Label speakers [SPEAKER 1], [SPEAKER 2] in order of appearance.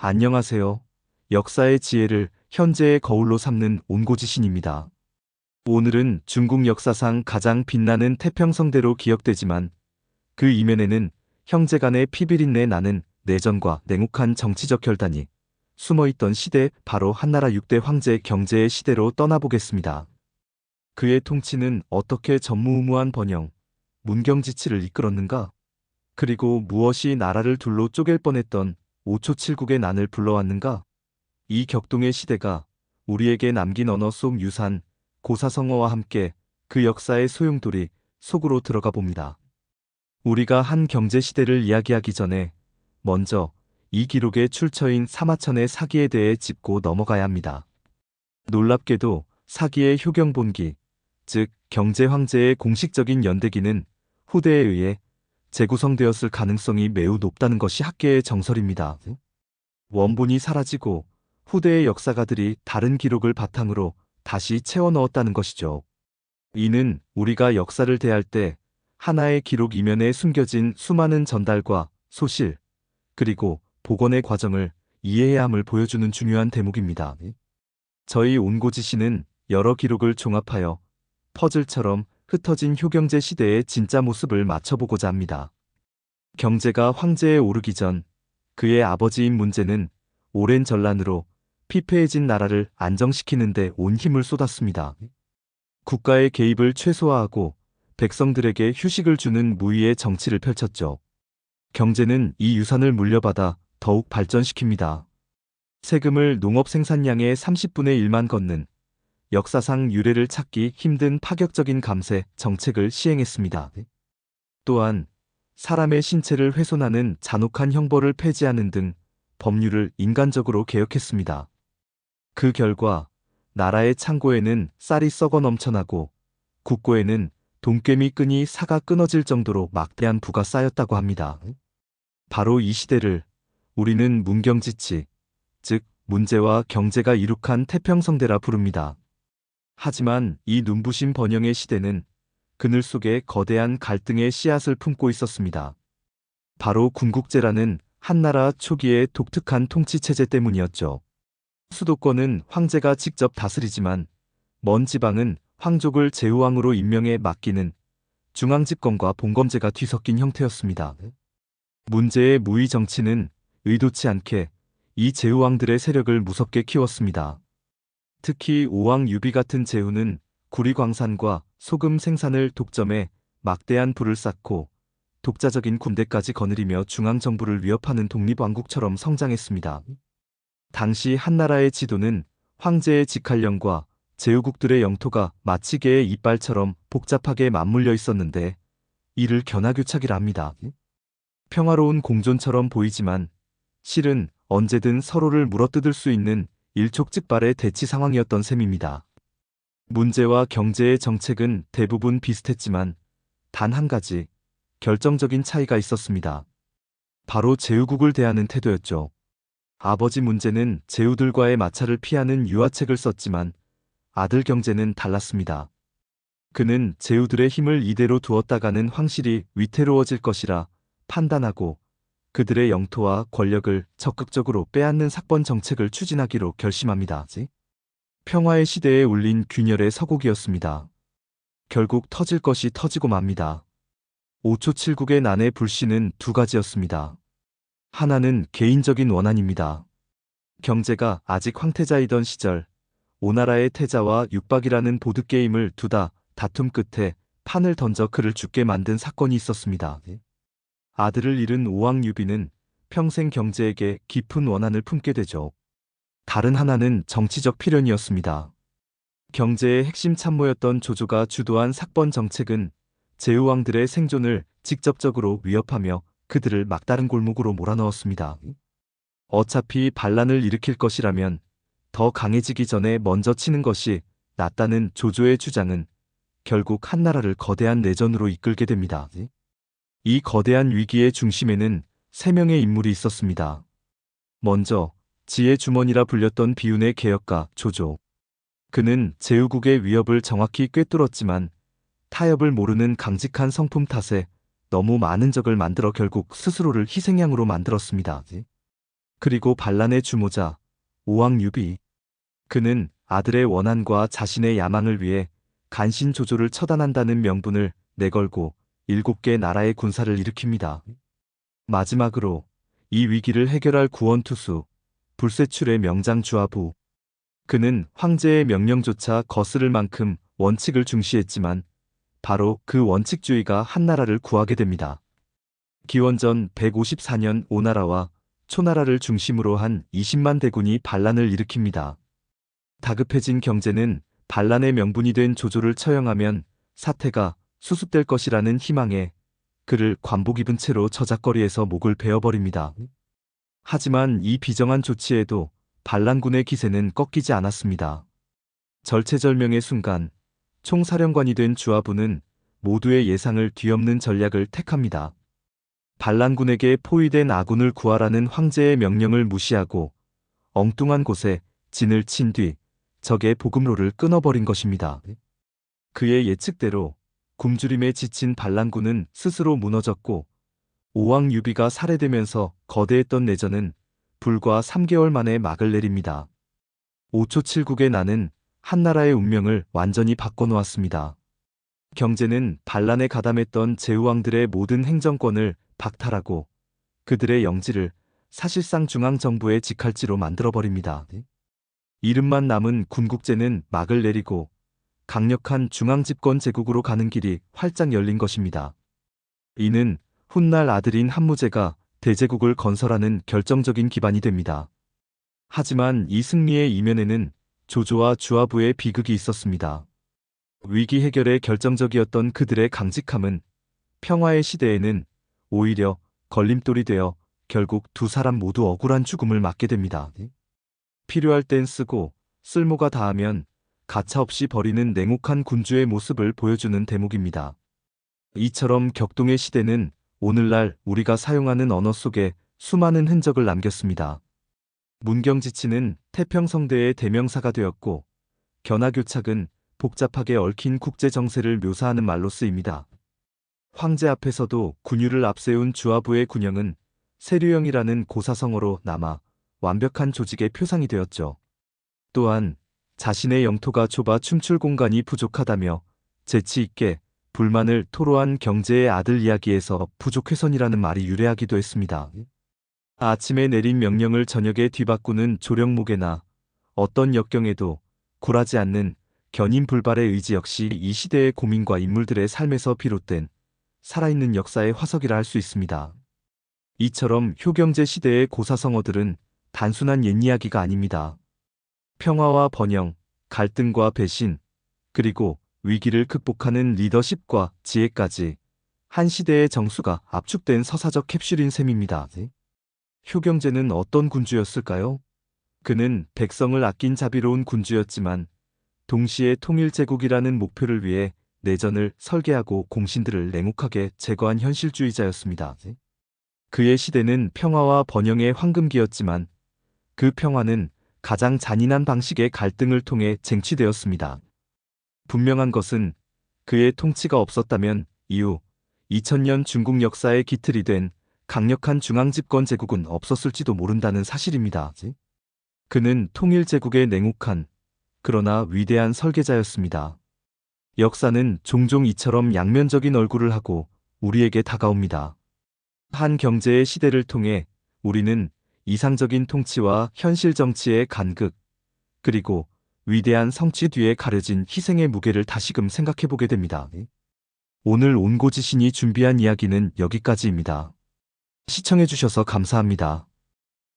[SPEAKER 1] 안녕하세요. 역사의 지혜를 현재의 거울로 삼는 온고지신입니다. 오늘은 중국 역사상 가장 빛나는 태평성대로 기억되지만 그 이면에는 형제 간의 피비린내 나는 내전과 냉혹한 정치적 결단이 숨어있던 시대, 바로 한나라 6대 황제 경제의 시대로 떠나보겠습니다. 그의 통치는 어떻게 전무후무한 번영, 문경지치를 이끌었는가? 그리고 무엇이 나라를 둘로 쪼갤 뻔했던 5초 7국의 난을 불러왔는가? 이 격동의 시대가 우리에게 남긴 언어 속 유산, 고사성어와 함께 그 역사의 소용돌이 속으로 들어가 봅니다. 우리가 한 경제시대를 이야기하기 전에 먼저 이 기록의 출처인 사마천의 사기에 대해 짚고 넘어가야 합니다. 놀랍게도 사기의 효경본기, 즉 경제황제의 공식적인 연대기는 후대에 의해 재구성되었을 가능성이 매우 높다는 것이 학계의 정설입니다. 원본이 사라지고 후대의 역사가들이 다른 기록을 바탕으로 다시 채워 넣었다는 것이죠. 이는 우리가 역사를 대할 때 하나의 기록 이면에 숨겨진 수많은 전달과 소실, 그리고 복원의 과정을 이해해야 함을 보여주는 중요한 대목입니다. 저희 온고지신은 여러 기록을 종합하여 퍼즐처럼 흩어진 효경제 시대의 진짜 모습을 맞춰보고자 합니다. 경제가 황제에 오르기 전 그의 아버지인 문제는 오랜 전란으로 피폐해진 나라를 안정시키는 데 온 힘을 쏟았습니다. 국가의 개입을 최소화하고 백성들에게 휴식을 주는 무위의 정치를 펼쳤죠. 경제는 이 유산을 물려받아 더욱 발전시킵니다. 세금을 농업 생산량의 30분의 1만 걷는 역사상 유례를 찾기 힘든 파격적인 감세 정책을 시행했습니다. 또한 사람의 신체를 훼손하는 잔혹한 형벌을 폐지하는 등 법률을 인간적으로 개혁했습니다. 그 결과 나라의 창고에는 쌀이 썩어 넘쳐나고 국고에는 돈꿰미 끈이 사가 끊어질 정도로 막대한 부가 쌓였다고 합니다. 바로 이 시대를 우리는 문경지치, 즉 문제와 경제가 이룩한 태평성대라 부릅니다. 하지만 이 눈부신 번영의 시대는 그늘 속에 거대한 갈등의 씨앗을 품고 있었습니다. 바로 군국제라는 한나라 초기의 독특한 통치체제 때문이었죠. 수도권은 황제가 직접 다스리지만 먼 지방은 황족을 제후왕으로 임명해 맡기는 중앙집권과 봉검제가 뒤섞인 형태였습니다. 문제의 무위 정치는 의도치 않게 이 제후왕들의 세력을 무섭게 키웠습니다. 특히 오왕 유비 같은 제후는 구리광산과 소금 생산을 독점해 막대한 부를 쌓고 독자적인 군대까지 거느리며 중앙정부를 위협하는 독립왕국처럼 성장했습니다. 당시 한나라의 지도는 황제의 직할령과 제후국들의 영토가 마치 개의 이빨처럼 복잡하게 맞물려 있었는데 이를 견학유착이라 합니다. 평화로운 공존처럼 보이지만 실은 언제든 서로를 물어뜯을 수 있는 일촉즉발의 대치 상황이었던 셈입니다. 문제와 경제의 정책은 대부분 비슷했지만 단 한 가지 결정적인 차이가 있었습니다. 바로 제후국을 대하는 태도였죠. 아버지 문제는 제후들과의 마찰을 피하는 유화책을 썼지만 아들 경제는 달랐습니다. 그는 제후들의 힘을 이대로 두었다가는 황실이 위태로워질 것이라 판단하고 그들의 영토와 권력을 적극적으로 빼앗는 삭번 정책을 추진하기로 결심합니다. 평화의 시대에 울린 균열의 서곡이었습니다. 결국 터질 것이 터지고 맙니다. 5초 7국의 난의 불씨는 두 가지였습니다. 하나는 개인적인 원한입니다. 경제가 아직 황태자이던 시절 오나라의 태자와 육박이라는 보드게임을 두다 다툼 끝에 판을 던져 그를 죽게 만든 사건이 있었습니다. 아들을 잃은 오왕 유비는 평생 경제에게 깊은 원한을 품게 되죠. 다른 하나는 정치적 필연이었습니다. 경제의 핵심 참모였던 조조가 주도한 삭번 정책은 제후왕들의 생존을 직접적으로 위협하며 그들을 막다른 골목으로 몰아넣었습니다. 어차피 반란을 일으킬 것이라면 더 강해지기 전에 먼저 치는 것이 낫다는 조조의 주장은 결국 한나라를 거대한 내전으로 이끌게 됩니다. 이 거대한 위기의 중심에는 세 명의 인물이 있었습니다. 먼저 지혜 주머니라 불렸던 비운의 개혁가 조조. 그는 제후국의 위협을 정확히 꿰뚫었지만 타협을 모르는 강직한 성품 탓에 너무 많은 적을 만들어 결국 스스로를 희생양으로 만들었습니다. 그리고 반란의 주모자 오왕유비. 그는 아들의 원한과 자신의 야망을 위해 간신조조를 처단한다는 명분을 내걸고 7개 나라의 군사를 일으킵니다. 마지막으로 이 위기를 해결할 구원투수 불세출의 명장 주아부. 그는 황제의 명령조차 거스를 만큼 원칙을 중시했지만 바로 그 원칙주의가 한나라를 구하게 됩니다. 기원전 154년 오나라와 초나라를 중심으로 한 20만 대군이 반란을 일으킵니다. 다급해진 경제는 반란의 명분이 된 조조를 처형하면 사태가 수습될 것이라는 희망에 그를 관복 입은 채로 저작거리에서 목을 베어버립니다. 하지만 이 비정한 조치에도 반란군의 기세는 꺾이지 않았습니다. 절체절명의 순간 총사령관이 된 주아부는 모두의 예상을 뒤엎는 전략을 택합니다. 반란군에게 포위된 아군을 구하라는 황제의 명령을 무시하고 엉뚱한 곳에 진을 친 뒤 적의 보급로를 끊어버린 것입니다. 그의 예측대로 굶주림에 지친 반란군은 스스로 무너졌고 오왕유비가 살해되면서 거대했던 내전은 불과 3개월 만에 막을 내립니다. 5초7국의 나는 한나라의 운명을 완전히 바꿔놓았습니다. 경제는 반란에 가담했던 제후왕들의 모든 행정권을 박탈하고 그들의 영지를 사실상 중앙정부의 직할지로 만들어버립니다. 이름만 남은 군국제는 막을 내리고 강력한 중앙집권 제국으로 가는 길이 활짝 열린 것입니다. 이는 훗날 아들인 한무제가 대제국을 건설하는 결정적인 기반이 됩니다. 하지만 이 승리의 이면에는 조조와 주아부의 비극이 있었습니다. 위기 해결에 결정적이었던 그들의 강직함은 평화의 시대에는 오히려 걸림돌이 되어 결국 두 사람 모두 억울한 죽음을 맞게 됩니다. 필요할 땐 쓰고 쓸모가 다하면 가차없이 버리는 냉혹한 군주의 모습을 보여주는 대목입니다. 이처럼 격동의 시대는 오늘날 우리가 사용하는 언어 속에 수많은 흔적을 남겼습니다. 문경지치는 태평성대의 대명사가 되었고 견하교착은 복잡하게 얽힌 국제정세를 묘사하는 말로 쓰입니다. 황제 앞에서도 군유를 앞세운 주아부의 군영은 세류형이라는 고사성어로 남아 완벽한 조직의 표상이 되었죠. 또한 자신의 영토가 좁아 춤출 공간이 부족하다며 재치 있게 불만을 토로한 경제의 아들 이야기에서 부족훼손이라는 말이 유래하기도 했습니다. 아침에 내린 명령을 저녁에 뒤바꾸는 조령무게나 어떤 역경에도 굴하지 않는 견인불발의 의지 역시 이 시대의 고민과 인물들의 삶에서 비롯된 살아있는 역사의 화석이라 할 수 있습니다. 이처럼 효경제 시대의 고사성어들은 단순한 옛이야기가 아닙니다. 평화와 번영, 갈등과 배신, 그리고 위기를 극복하는 리더십과 지혜까지 한 시대의 정수가 압축된 서사적 캡슐인 셈입니다. 효경제는 어떤 군주였을까요? 그는 백성을 아낀 자비로운 군주였지만 동시에 통일제국이라는 목표를 위해 내전을 설계하고 공신들을 냉혹하게 제거한 현실주의자였습니다. 그의 시대는 평화와 번영의 황금기였지만 그 평화는 가장 잔인한 방식의 갈등을 통해 쟁취되었습니다. 분명한 것은 그의 통치가 없었다면 이후 2000년 중국 역사의 기틀이 된 강력한 중앙집권 제국은 없었을지도 모른다는 사실입니다. 그는 통일제국의 냉혹한 그러나 위대한 설계자였습니다. 역사는 종종 이처럼 양면적인 얼굴을 하고 우리에게 다가옵니다. 한 경제의 시대를 통해 우리는 이상적인 통치와 현실 정치의 간극, 그리고 위대한 성취 뒤에 가려진 희생의 무게를 다시금 생각해보게 됩니다. 오늘 온고지신이 준비한 이야기는 여기까지입니다. 시청해주셔서 감사합니다.